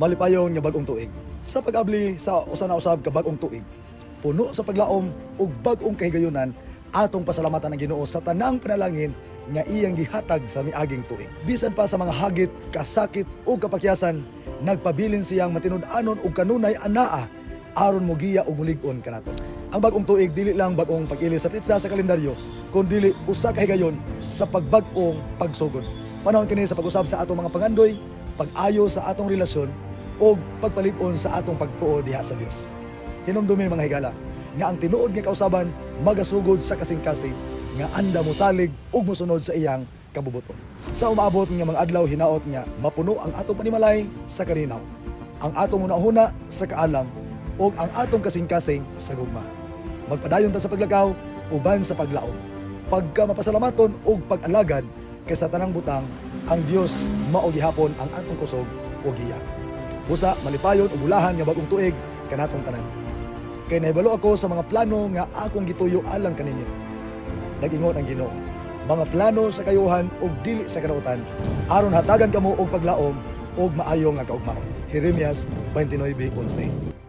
Malipayon nga bag-ong tuig. Sa pag-abli sa usa na usab ka bag-ong tuig, puno sa paglaom ug bag-ong kahigayunan, atong pasalamatan ang Ginoo sa tanang panalangin nga iyang gihatag sa miaging tuig. Bisan pa sa mga hagit, kasakit ug kapakyasan, nagpabilin siyang matinud-anon ug kanunay anaa aron mo giya ug mulig-on kanato. Ang bag-ong tuig dili lang bag-ong pag-ili sa pitsa sa kalendaryo, kundi usa ka higayon sa pagbag-ong pagsugod. Panahon kini sa pag-usab sa atong mga pangandoy, pag-ayo sa atong relasyon o pagpalig-on sa atong pagtuo diha sa Dios. Hinumdumi mga higala nga ang tinuod nga kausaban magasugod sa kasing-kasing nga anda mo salig ug mosunod sa iyang kabubuton. Sa umaabot nga mga adlaw hinaot nga mapuno ang atong panimalay sa kalinaw, ang atong hunahuna sa kaalam ug ang atong kasing-kasing sa gugma. Magpadayon ta sa paglakaw uban sa paglaom. Pagka mapasalamaton ug pag-alagad kay sa tanang butang, ang Dios mao gihapon ang atong kusog ug giya. Busa malipayon ug ulahan nga bag-ong tuig kanatong tanan. Kay nahibalo ako sa mga plano nga akong gituyo alang kaninyo. Nag-ingon ang Ginoo, mga plano sa kayuhan ug dili sa kadautan, aron hatagan kamo og paglaom ug maayo nga kaugmaon. Jeremias 29:11.